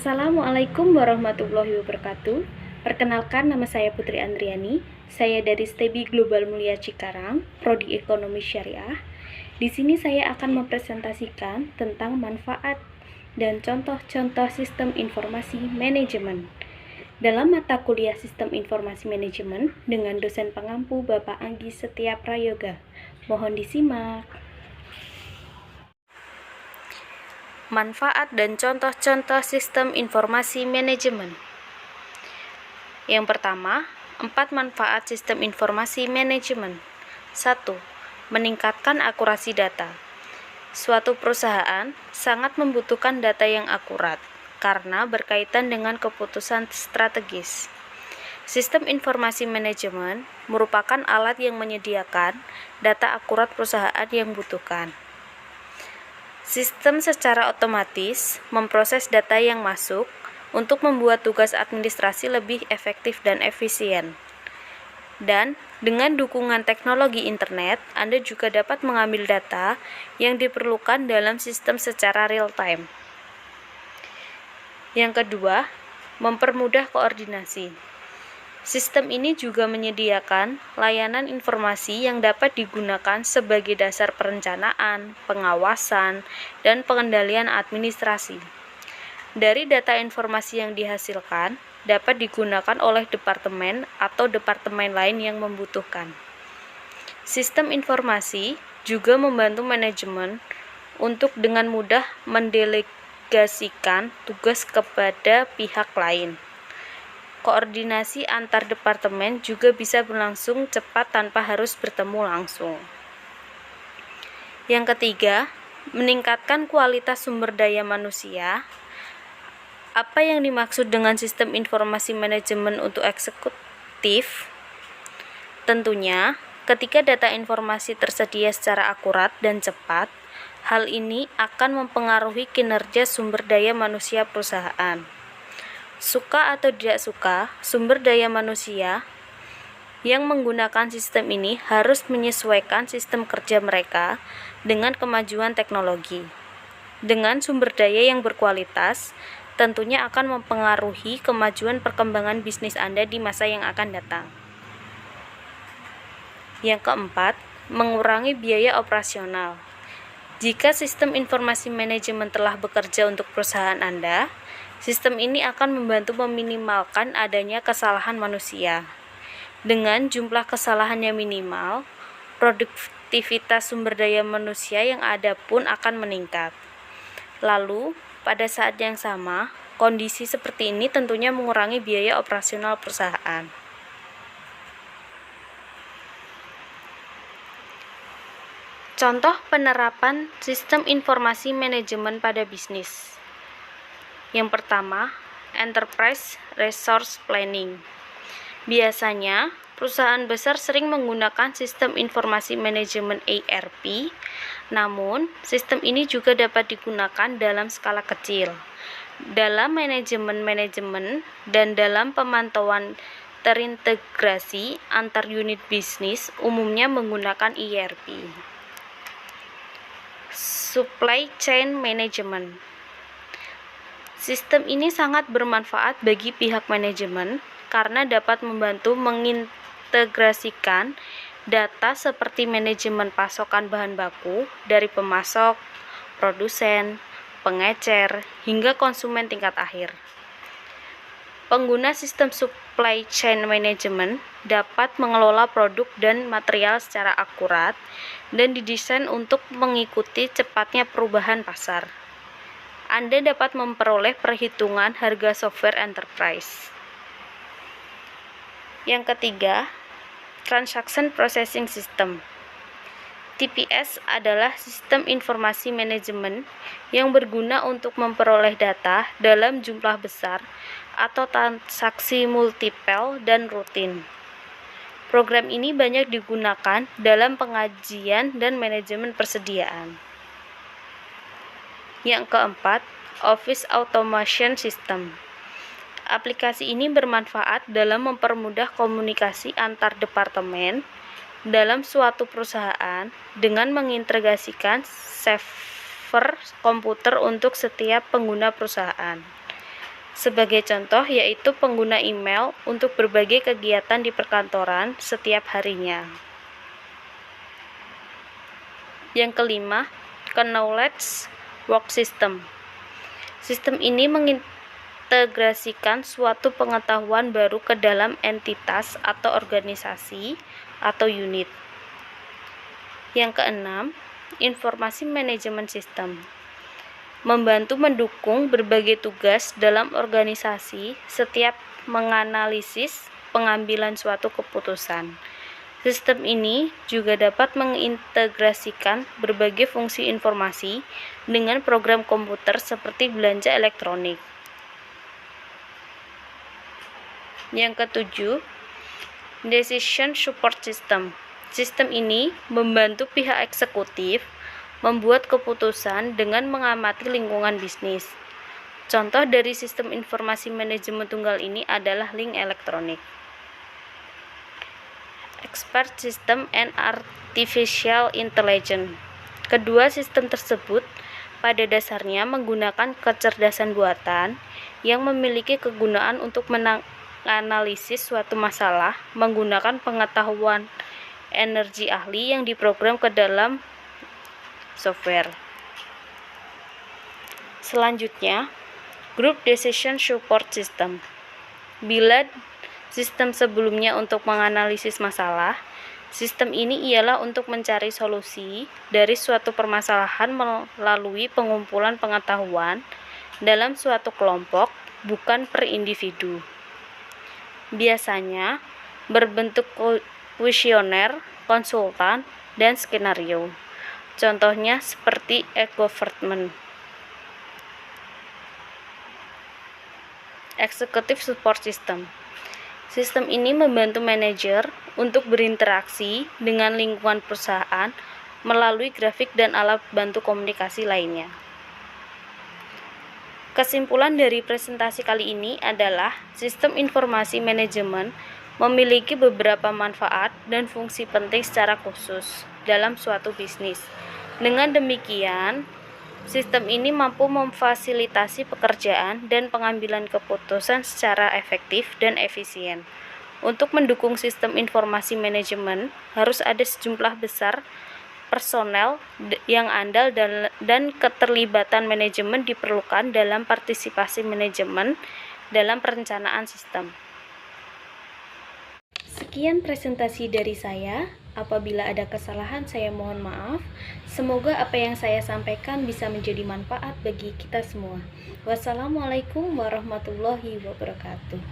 Assalamualaikum warahmatullahi wabarakatuh. Perkenalkan, nama saya Putri Andriani. Saya dari STEBI Global Mulia Cikarang, Prodi Ekonomi Syariah. Di sini saya akan mempresentasikan tentang manfaat dan contoh-contoh sistem informasi manajemen. Dalam mata kuliah Sistem Informasi Manajemen dengan dosen pengampu Bapak Anggi Setia Prayoga. Mohon disimak. Manfaat dan contoh-contoh sistem informasi manajemen. Yang pertama, 4 manfaat sistem informasi manajemen. 1. Meningkatkan akurasi data. Suatu perusahaan sangat membutuhkan data yang akurat karena berkaitan dengan keputusan strategis. Sistem informasi manajemen merupakan alat yang menyediakan data akurat perusahaan yang butuhkan. Sistem secara otomatis memproses data yang masuk untuk membuat tugas administrasi lebih efektif dan efisien. Dan dengan dukungan teknologi internet, Anda juga dapat mengambil data yang diperlukan dalam sistem secara real-time. Yang kedua, mempermudah koordinasi. Sistem ini juga menyediakan layanan informasi yang dapat digunakan sebagai dasar perencanaan, pengawasan, dan pengendalian administrasi. Dari data informasi yang dihasilkan, dapat digunakan oleh departemen atau departemen lain yang membutuhkan. Sistem informasi juga membantu manajemen untuk dengan mudah mendelegasikan tugas kepada pihak lain. Koordinasi antar departemen juga bisa berlangsung cepat tanpa harus bertemu langsung. Yang ketiga, meningkatkan kualitas sumber daya manusia. Apa yang dimaksud dengan sistem informasi manajemen untuk eksekutif? Tentunya, ketika data informasi tersedia secara akurat dan cepat, hal ini akan mempengaruhi kinerja sumber daya manusia perusahaan. Suka atau tidak suka, sumber daya manusia yang menggunakan sistem ini harus menyesuaikan sistem kerja mereka dengan kemajuan teknologi. Dengan sumber daya yang berkualitas, tentunya akan mempengaruhi kemajuan perkembangan bisnis Anda di masa yang akan datang. Yang keempat, mengurangi biaya operasional. Jika sistem informasi manajemen telah bekerja untuk perusahaan Anda, sistem ini akan membantu meminimalkan adanya kesalahan manusia. Dengan jumlah kesalahannya minimal, produktivitas sumber daya manusia yang ada pun akan meningkat. Lalu, pada saat yang sama, kondisi seperti ini tentunya mengurangi biaya operasional perusahaan. Contoh penerapan sistem informasi manajemen pada bisnis. Yang pertama, Enterprise Resource Planning. Biasanya, perusahaan besar sering menggunakan sistem informasi manajemen ERP, namun sistem ini juga dapat digunakan dalam skala kecil, dalam manajemen dan dalam pemantauan terintegrasi antar unit bisnis, umumnya menggunakan ERP. Supply Chain Management. Sistem ini sangat bermanfaat bagi pihak manajemen karena dapat membantu mengintegrasikan data seperti manajemen pasokan bahan baku dari pemasok, produsen, pengecer, hingga konsumen tingkat akhir. Pengguna sistem supply chain management dapat mengelola produk dan material secara akurat dan didesain untuk mengikuti cepatnya perubahan pasar. Anda dapat memperoleh perhitungan harga software enterprise. Yang ketiga, Transaction Processing System. TPS adalah sistem informasi manajemen yang berguna untuk memperoleh data dalam jumlah besar atau transaksi multiple dan rutin. Program ini banyak digunakan dalam pengajian dan manajemen persediaan. Yang keempat, Office Automation System. Aplikasi ini bermanfaat dalam mempermudah komunikasi antar departemen dalam suatu perusahaan dengan mengintegrasikan server komputer untuk setiap pengguna perusahaan. Sebagai contoh yaitu pengguna email untuk berbagai kegiatan di perkantoran setiap harinya. Yang kelima, Knowledge Work System. Sistem ini mengintegrasikan suatu pengetahuan baru ke dalam entitas atau organisasi atau unit. Yang keenam, Informasi Manajemen Sistem. Membantu mendukung berbagai tugas dalam organisasi setiap menganalisis pengambilan suatu keputusan. Sistem ini juga dapat mengintegrasikan berbagai fungsi informasi dengan program komputer seperti belanja elektronik. Yang ketujuh, Decision Support System. Sistem ini membantu pihak eksekutif membuat keputusan dengan mengamati lingkungan bisnis. Contoh dari sistem informasi manajemen tunggal ini adalah link elektronik. Expert System and Artificial Intelligence. Kedua sistem tersebut pada dasarnya menggunakan kecerdasan buatan yang memiliki kegunaan untuk menganalisis suatu masalah menggunakan pengetahuan energi ahli yang diprogram ke dalam software. Selanjutnya, Group Decision Support System. Bila sistem sebelumnya untuk menganalisis masalah, sistem ini ialah untuk mencari solusi dari suatu permasalahan melalui pengumpulan pengetahuan dalam suatu kelompok, bukan per individu. Biasanya berbentuk kuesioner, konsultan, dan skenario. Contohnya seperti e-government. Executive Support System. Sistem ini membantu manajer untuk berinteraksi dengan lingkungan perusahaan melalui grafik dan alat bantu komunikasi lainnya. Kesimpulan dari presentasi kali ini adalah sistem informasi manajemen memiliki beberapa manfaat dan fungsi penting secara khusus dalam suatu bisnis. Dengan demikian, sistem ini mampu memfasilitasi pekerjaan dan pengambilan keputusan secara efektif dan efisien. Untuk mendukung sistem informasi manajemen, harus ada sejumlah besar personel yang andal dan keterlibatan manajemen diperlukan dalam partisipasi manajemen dalam perencanaan sistem. Sekian presentasi dari saya. Apabila ada kesalahan, saya mohon maaf. Semoga apa yang saya sampaikan bisa menjadi manfaat bagi kita semua. Wassalamualaikum warahmatullahi wabarakatuh.